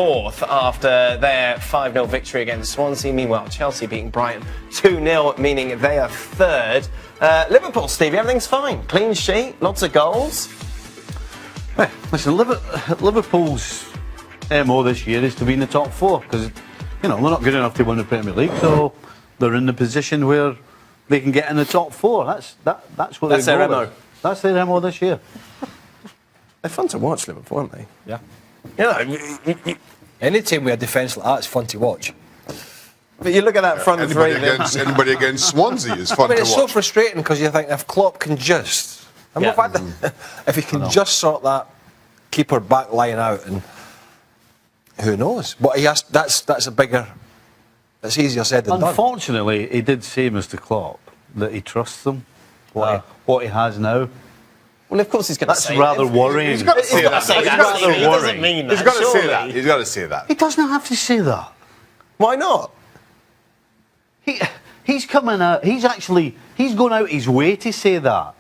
Fourth after their 5-0 victory against Swansea. Meanwhile, Chelsea beating Brighton 2-0, meaning they are third. Liverpool, Stevie, everything's fine. Clean sheet, lots of goals. Hey, listen, Liverpool's MO this year is to be in the top four because, they're not good enough to win the Premier League, so they're in the position where they can get in the top four. That's what That's their MO. That's their MO this year. They're fun to watch, Liverpool, aren't they? Yeah. Any team with a defence like that's fun to watch. But you look at that front three. Anybody against Swansea is fun to watch. It's so frustrating because you think if Klopp can just, if he can just sort that keeper back line out, and who knows? But he has. That's a bigger. It's easier said than done. Unfortunately, he did say, Mr. Klopp, that he trusts them. What he has now. Well, of course he's going to say that. That's rather worrying. He's got to say that. He doesn't mean that. He's got to say that. He's got to say that. He doesn't have to say that. Why not? He's coming out. He's going out his way to say that.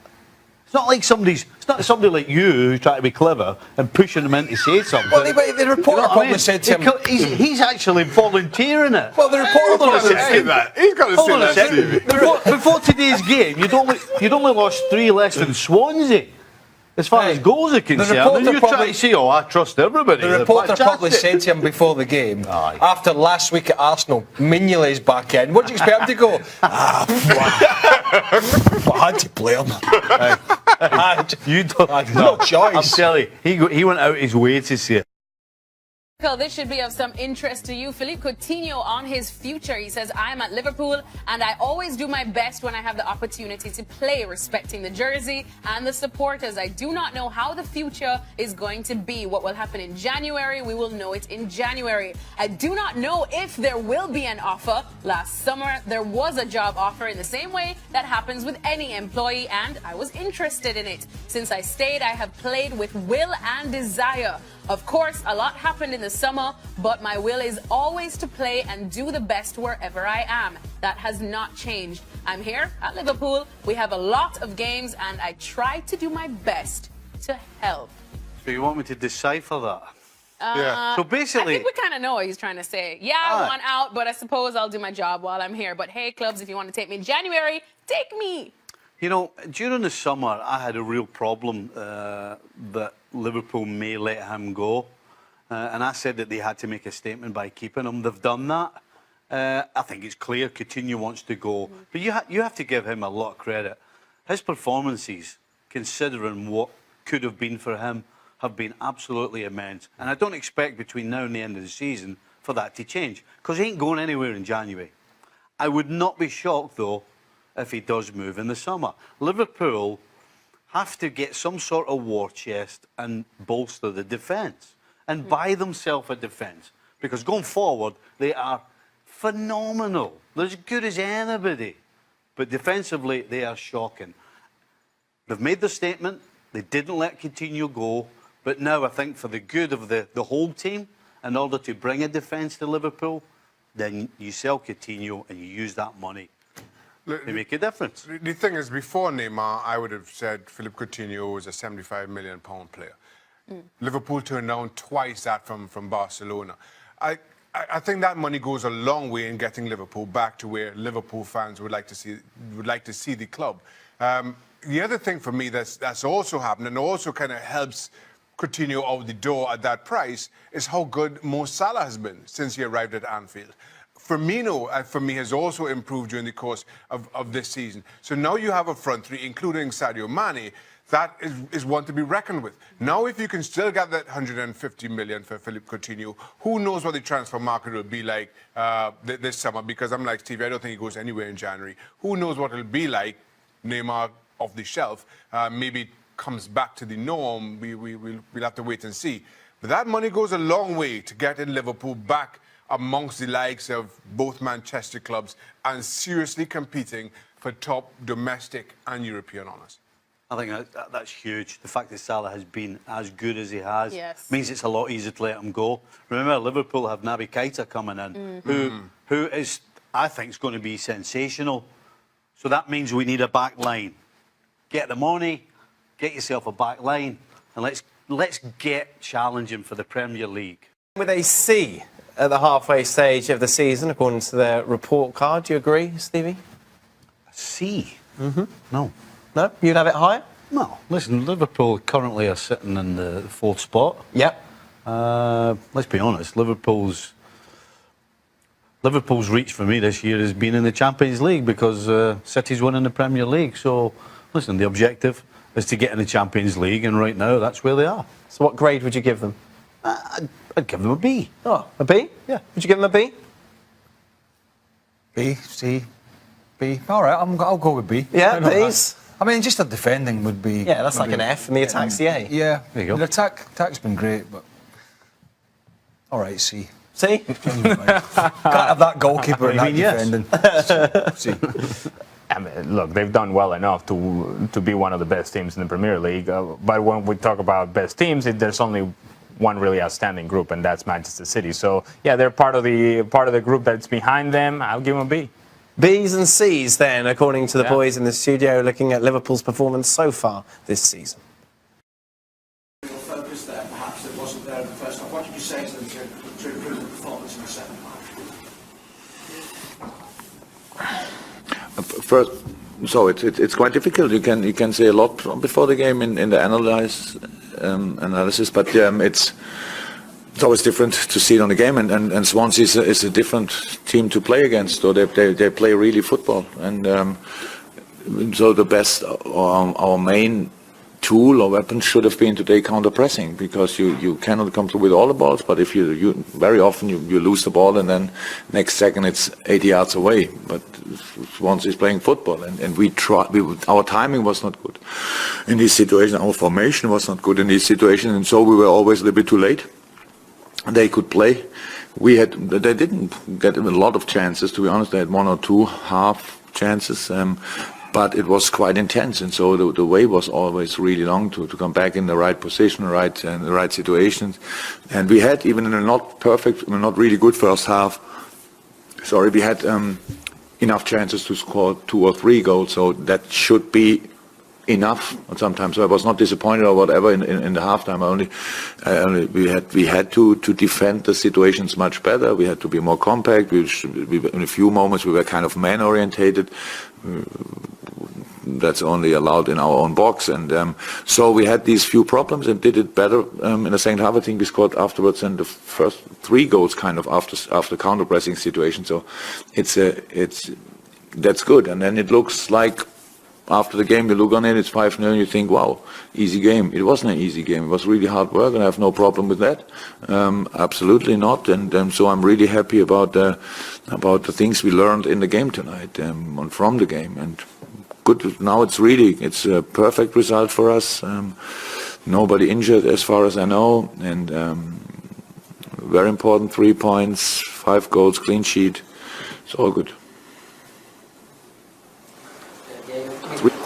It's not like somebody like you who's trying to be clever and pushing him in to say something. Well, the reporter probably said to him... He's actually volunteering it. Well, the reporter say that. He's got to say that. Before today's game, you'd only lost 3 less than Swansea. As far as goals are concerned, and you're trying to say, I trust everybody. The reporter probably said to him before the game, after last week at Arsenal, Mignolet's back in. What do you expect him to go? I had to play him. You don't. No choice. I'm telling you, he went out his way to say it. This should be of some interest to you. Philippe Coutinho on his future. He says, I am at Liverpool and I always do my best when I have the opportunity to play, respecting the jersey and the supporters. I do not know how the future is going to be. What will happen in January, we will know it in January. I do not know if there will be an offer. Last summer, there was a job offer in the same way that happens with any employee, and I was interested in it. Since I stayed, I have played with will and desire. Of course, a lot happened in the summer, but my will is always to play and do the best wherever I am. That has not changed. I'm here at Liverpool. We have a lot of games, and I try to do my best to help. So you want me to decipher that? Yeah. So basically... I think we kind of know what he's trying to say. Yeah, I want out, but I suppose I'll do my job while I'm here. But hey, clubs, if you want to take me in January, take me. During the summer, I had a real problem that Liverpool may let him go. And I said that they had to make a statement by keeping him. They've done that. I think it's clear Coutinho wants to go. But you have to give him a lot of credit. His performances, considering what could have been for him, have been absolutely immense. And I don't expect between now and the end of the season for that to change, because he ain't going anywhere in January. I would not be shocked, though, if he does move in the summer. Liverpool have to get some sort of war chest and bolster the defence and buy themselves a defence, because going forward they are phenomenal. They're as good as anybody, but defensively they are shocking. They've made the statement. They didn't let Coutinho go, but now I think for the good of the whole team, in order to bring a defence to Liverpool, then you sell Coutinho and you use that money. They make a difference. The thing is, before Neymar, I would have said Philippe Coutinho was a £75 million player. Liverpool turned down twice that from Barcelona. I think that money goes a long way in getting Liverpool back to where Liverpool fans would like to see the club. The other thing for me that's also happened and also kind of helps Coutinho out the door at that price is how good Mo Salah has been since he arrived at Anfield. Firmino, for me, has also improved during the course of this season. So now you have a front three, including Sadio Mane, that is one to be reckoned with. Now, if you can still get that 150 million for Philippe Coutinho, who knows what the transfer market will be like this summer? Because I'm like Stevie, I don't think he goes anywhere in January. Who knows what it'll be like? Neymar off the shelf, maybe comes back to the norm. We'll have to wait and see. But that money goes a long way to getting Liverpool back amongst the likes of both Manchester clubs and seriously competing for top domestic and European honours. I think that's huge. The fact that Salah has been as good as he has means it's a lot easier to let him go. Remember, Liverpool have Naby Keita coming in, who is, I think, is going to be sensational. So that means we need a back line. Get the money, get yourself a back line, and let's get challenging for the Premier League. With a C at the halfway stage of the season, according to their report card. Do you agree, Stevie? C? Mm-hmm. No. No? You'd have it higher? No. Listen, Liverpool currently are sitting in the 4th spot. Yep. Let's be honest, Liverpool's reach for me this year has been in the Champions League because City's winning the Premier League. So, listen, the objective is to get in the Champions League, and right now that's where they are. So what grade would you give them? I'd give them a B. Oh, a B? Yeah. Would you give them a B? B, C, B. All right, I'll go with B. Yeah, B's. I mean, just the defending would be... Yeah, that's like an F, and the attack's the A. Yeah. There you go. The attack's been great, but... All right, C. C? Can't have that goalkeeper and that defending. C. I mean, look, they've done well enough to be one of the best teams in the Premier League. But when we talk about best teams, there's only one really outstanding group, and that's Manchester City. So yeah, they're part of the group that's behind them. I'll give them a B. B's and C's then, according to the boys in the studio, looking at Liverpool's performance so far this season. Focus there, perhaps it wasn't there in the first half. What did you say to them to improve the performance in the second half? First, so it's quite difficult. You can say a lot before the game in the analysis, but it's always different to see it on the game. And Swansea is a different team to play against. So they play really football, and so the best our main tool or weapon should have been today counter-pressing, because you cannot come through with all the balls, but if you very often you lose the ball and then next second it's 80 yards away. But once he's playing football, and our timing was not good in this situation, our formation was not good in this situation, and so we were always a little bit too late. They could play. They didn't get a lot of chances, to be honest. They had 1 or 2 half chances. But it was quite intense, and so the way was always really long to come back in the right position, the right situations. And we had, even in a not perfect, not really good first half, we had enough chances to score 2 or 3 goals, so that should be enough sometimes. So I was not disappointed or whatever in the halftime. We had to defend the situations much better. We had to be more compact. In a few moments we were kind of man-orientated. That's only allowed in our own box, and so we had these few problems and did it better in the second half. I think we scored afterwards, and the first 3 goals kind of after counter-pressing situation. So that's good, and then it looks like after the game you look on it, it's 5-0, and you think, wow, easy game. It wasn't an easy game. It was really hard work, and I have no problem with that. Absolutely not. And so I'm really happy about the things we learned in the game tonight, and from the game. And good. Now it's a perfect result for us. Nobody injured as far as I know, and very important 3 points, 5 goals, clean sheet. It's all good.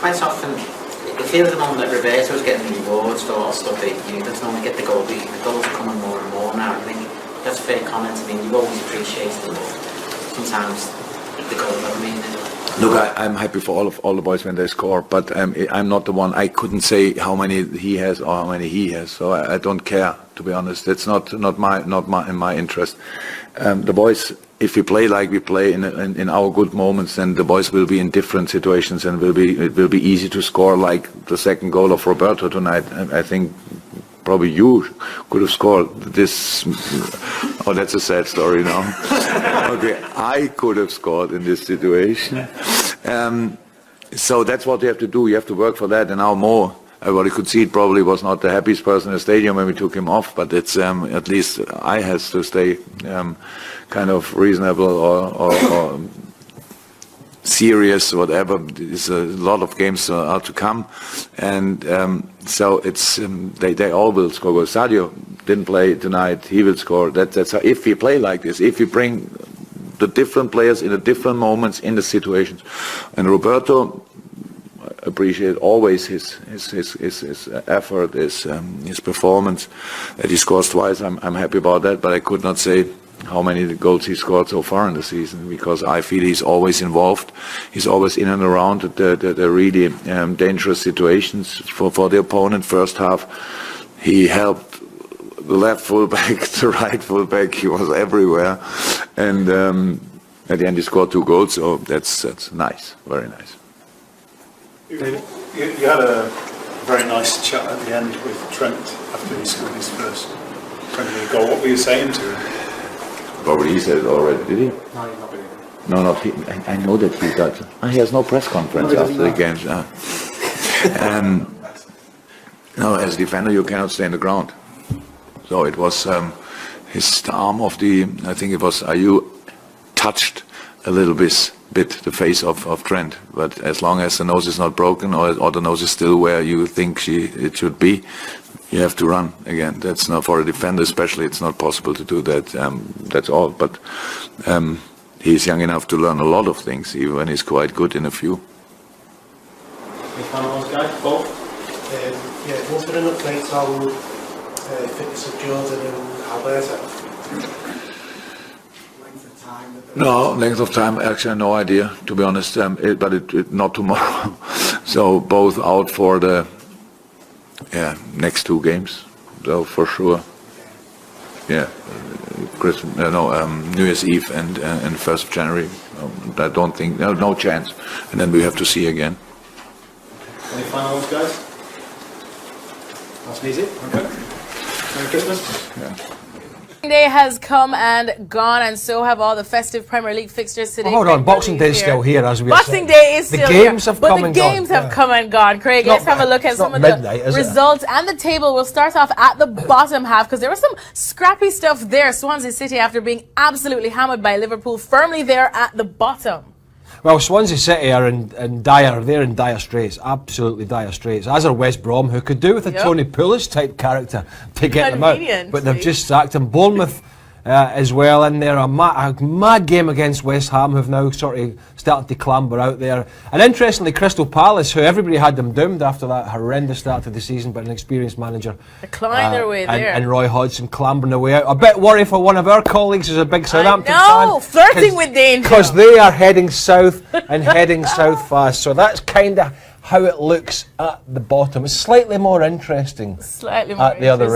Quite often, it feels at the moment that Roberto's getting the rewards for all stuff that he doesn't normally get the goal, but the goals are coming more and more now. I think that's a fair comment. I mean, you've always appreciated it, but sometimes the goal doesn't mean it. Look, I'm happy for all the boys when they score, but I'm not the one. I couldn't say how many he has or how many he has, so I don't care, to be honest. It's not in my interest. The boys, if we play like we play in our good moments, then the boys will be in different situations, and it will be easy to score like the second goal of Roberto tonight. I think probably you could have scored this. Oh, that's a sad story now. Okay, I could have scored in this situation. So that's what you have to do. You have to work for that. And now Mo, everybody could see it, probably was not the happiest person in the stadium when we took him off, but it's at least I has to stay kind of reasonable or serious, whatever. There's a lot of games are to come, and so it's they all will score goals. Sadio didn't play tonight; he will score. That's how, if we play like this, if we bring the different players in the different moments in the situations, and Roberto, appreciate always his effort, his performance. That he scores twice, I'm happy about that. But I could not say how many goals he scored so far in the season, because I feel he's always involved. He's always in and around the really dangerous situations for the opponent. First half, he helped the left fullback, the right fullback. He was everywhere, and at the end he scored 2 goals. So that's nice, very nice. You had a very nice chat at the end with Trent after he scored his first Premier League goal. What were you saying to him? Probably he said it already, did he? No, you're not really. No, not he. I know that he got. He has no press conference after the games. No, as a defender you cannot stay in the ground. So it was his arm of I think it was Ayew touched a little bit the face of Trent. But as long as the nose is not broken or the nose is still where you think it should be, you have to run again. That's not for a defender, especially. It's not possible to do that. That's all. But he's young enough to learn a lot of things, even when he's quite good in a few. Was there an update on fitness of Jordan and Alberto? Length of time? No, length of time, actually no idea, to be honest, but it not tomorrow. So both out for the next 2 games, so for sure. Yeah, New Year's Eve and 1st of January. I don't think, no chance. And then we have to see again. Any final ones, guys? That's easy. Okay. Merry Christmas. Yeah. Boxing Day has come and gone, and so have all the festive Premier League fixtures today. Hold on, Boxing Day is still here, as we Boxing Day is still here. The games have come and gone. But the games have come and gone. Craig, let's have a look at some of the results and the table. We'll start off at the bottom half because there was some scrappy stuff there. Swansea City, after being absolutely hammered by Liverpool, firmly there at the bottom. Well, Swansea City are in dire straits, absolutely dire straits. As are West Brom, who could do with a Tony Pulis type character to get them out, but they've just sacked him. Bournemouth as well in there, a mad game against West Ham, who've now sort of started to clamber out there. And interestingly, Crystal Palace, who everybody had them doomed after that horrendous start to the season, but an experienced manager, they're clawing their way there, and Roy Hodgson clambering their way out. A bit worried for one of our colleagues who's a big Southampton fan, flirting with danger, because they are heading south and heading south fast. So that's kind of how it looks at the bottom. It's slightly more interesting at the other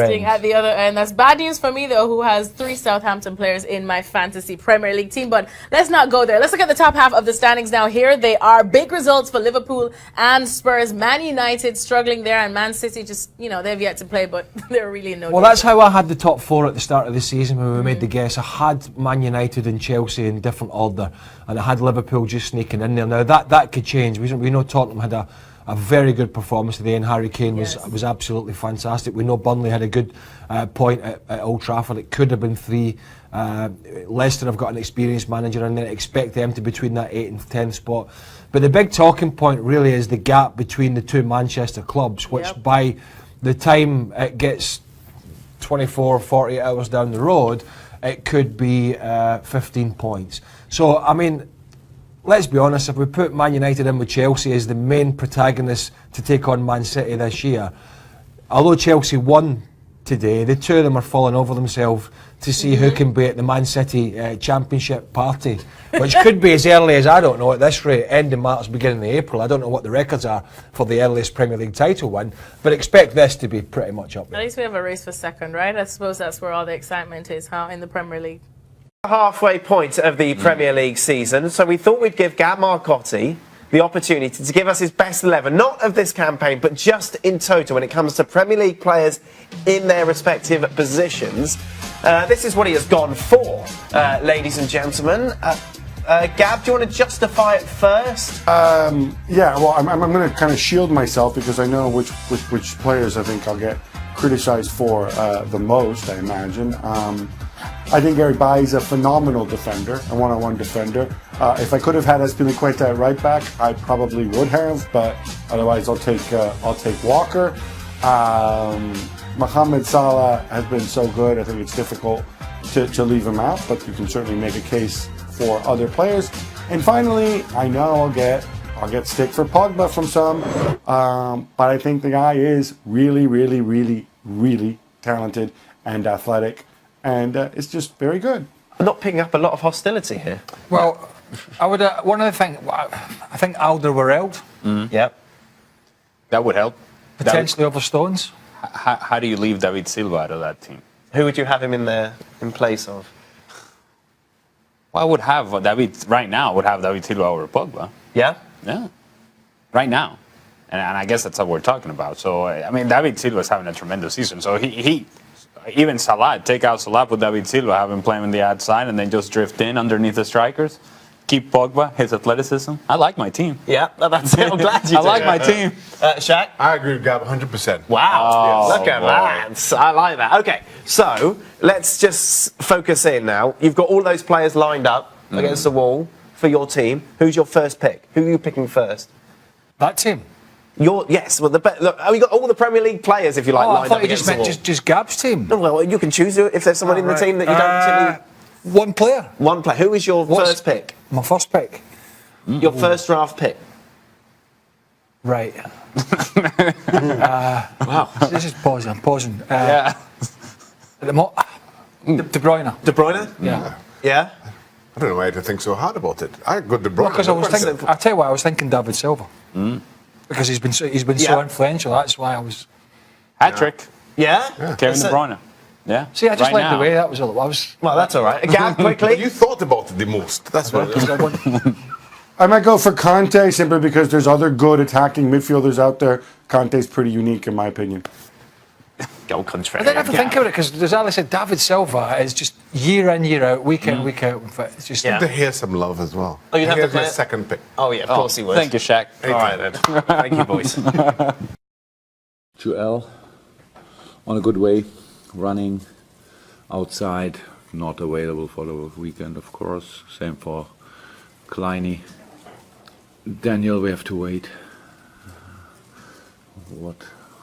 end. That's bad news for me, though, who has 3 Southampton players in my fantasy Premier League team. But let's not go there. Let's look at the top half of the standings now. Here they are. Big results for Liverpool and Spurs. Man United struggling there, and Man City just, they've yet to play, but they're really in no Well, that's how I had the top 4 at the start of the season when we made the guess. I had Man United and Chelsea in different order, and I had Liverpool just sneaking in there. Now, that could change. We know Tottenham had a very good performance today, and Harry Kane was absolutely fantastic. We know Burnley had a good point at Old Trafford. It could have been 3. Leicester have got an experienced manager, and then expect them to be between that 8th and 10th spot. But the big talking point really is the gap between the 2 Manchester clubs, which by the time it gets 24, 48 hours down the road, it could be 15 points. So, I mean, let's be honest, if we put Man United in with Chelsea as the main protagonists to take on Man City this year, although Chelsea won today, the 2 of them are falling over themselves to see who can be at the Man City Championship party, which could be as early as, I don't know, at this rate, end of March, beginning of April. I don't know what the records are for the earliest Premier League title win, but expect this to be pretty much up there. At least we have a race for second, right? I suppose that's where all the excitement is, in the Premier League. Halfway point of the Premier League season, so we thought we'd give Gab Marcotti the opportunity to give us his best 11, not of this campaign, but just in total when it comes to Premier League players in their respective positions. This is what he has gone for, ladies and gentlemen. Gab, do you want to justify it first? Well, I'm going to kind of shield myself because I know which players I think I'll get criticised for the most, I imagine. I think Gary Bailly's a phenomenal defender, a one-on-one defender. If I could have had Azpilicueta at right back, I probably would have, but otherwise I'll take Walker. Mohamed Salah has been so good, I think it's difficult to leave him out, but you can certainly make a case for other players. And finally, I know I'll get stick for Pogba from some, but I think the guy is really, really, really, really talented and athletic. And it's just very good. I'm not picking up a lot of hostility here. Well, I would. One of the things, I think Alderweireld. Yeah, that would help. Potentially over Stones. How do you leave David Silva out of that team? Who would you have him in there in place of? Well, I would have David right now. I would have David Silva over Pogba. Yeah? Yeah. Right now. And I guess that's what we're talking about. So, I mean, David Silva's having a tremendous season. So he even Salah, take out Salah, put David Silva, have him playing on the outside, and then just drift in underneath the strikers. Keep Pogba, his athleticism. I like my team. Yeah, that's it. I'm glad you do. I like my team. Shaq? I agree with Gab 100%. Wow, Oh, look at that. I like that. Okay, so let's just focus in now. You've got all those players lined up against the wall for your team. Who's your first pick? Who are you picking first? That team. Yes, well, look, we got all the Premier League players, if you like, I lined thought up you against just the meant wall. just Gab's team. No, well, you can choose if there's someone in the team that you don't particularly... One player. One player. Who is your first pick? My first pick. Your first draft pick? Right. Wow. This is pausing. I'm pausing. Yeah. De Bruyne. De Bruyne? Yeah. Yeah? I don't know why you think so hard about it. I got De Bruyne. Because I was thinking. I tell you why I was thinking David Silva. Because he's been so Yeah. influential. That's why I was. Hat trick. Yeah? Kevin De Bruyne. Yeah. See, I just Right liked now. the way that was all. I was. Well, that's all right. Gab, quickly. You thought about it the most. That's what it is. I might go for Conte simply because there's other good attacking midfielders out there. Conte's pretty unique in my opinion. Go contrary. I didn't ever think about it because, as Ali said, David Silva is just year in, year out, week in, week out. It's just. Yeah. To hear some love as well. Oh, you'd have to Here's my play it? second pick. Oh, yeah, of course he would. Thank you, Shaq. All right, then. Thank you, boys. Joel, on a good way, running outside, not available for the weekend, of course. Same for Kleiny. Daniel, we have to wait.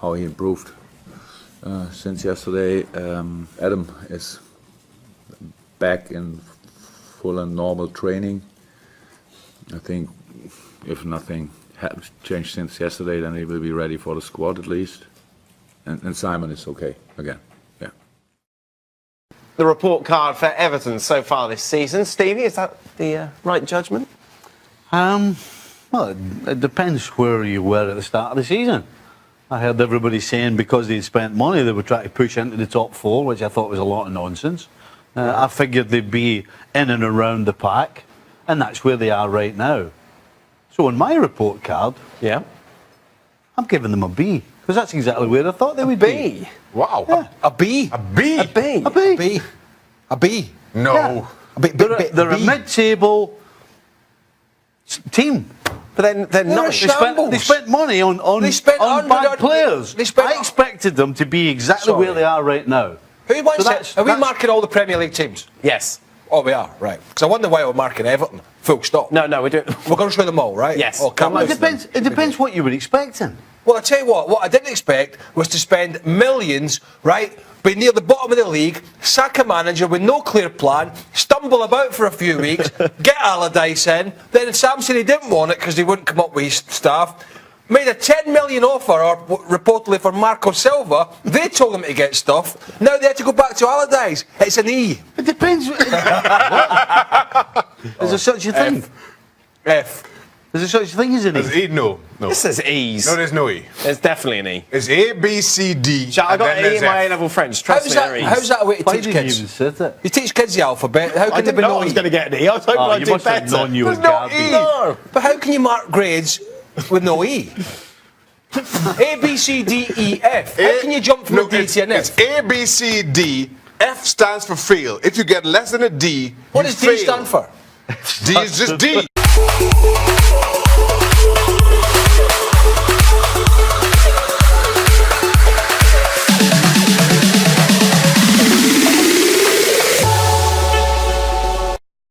How he improved since yesterday. Adam is back in full and normal training. I think if nothing has changed since yesterday, then he will be ready for the squad at least. And Simon is okay again. Yeah. The report card for Everton so far this season. Stevie, is that the right judgment? Well, it depends where you were at the start of the season. I heard everybody saying because they'd spent money, they were trying to push into the top four, which I thought was a lot of nonsense. I figured they'd be in and around the pack, and that's where they are right now. So on my report card, Yeah. I'm giving them a B, because that's exactly where I thought they would be. Wow. Yeah. A B. A B? A B. A B. A B. A B. No. Yeah. A B. They're a mid-table team. But then they're not. They spent money on They spent bad 100 players. they spent- I expected them to be exactly Sorry. where they are right now. Who wants So it? Are we marking all the Premier League teams? Yes. Oh, we are, right. Because I wonder why we're marking Everton. Full stop. No, we're doing. We're going through them all, right? Yes. Oh, can't It list them. depends what you were expecting. Well, I tell you what I didn't expect was to spend millions, right, be near the bottom of the league, sack a manager with no clear plan, stumble about for a few weeks, get Allardyce in, then Sam said he didn't want it because he wouldn't come up with his staff, made a 10 million offer, or reportedly for Marco Silva, they told him to get stuff, now they had to go back to Allardyce. It's an E. It depends. Is there such a thing? F. Is there such a thing as an There's E? E? No. This is E's. No, there's no E. There's definitely an E. It's A, B, C, D. I got and then an E there's in my F. A-level French. Trust me, they're E's. How's that a way to Why teach did you kids? even sit it? You teach kids the alphabet, how can there be no E? to get an E. I was hoping Oh, I'd you do must have better. known you There's were no Gabby. E. No. But how can you mark grades with no E? A, B, C, D, E, F. How can you jump from a D to an F? It's A, B, C, D. F stands for fail. If you get less than a D, What you does D fail. stand for? D is just D.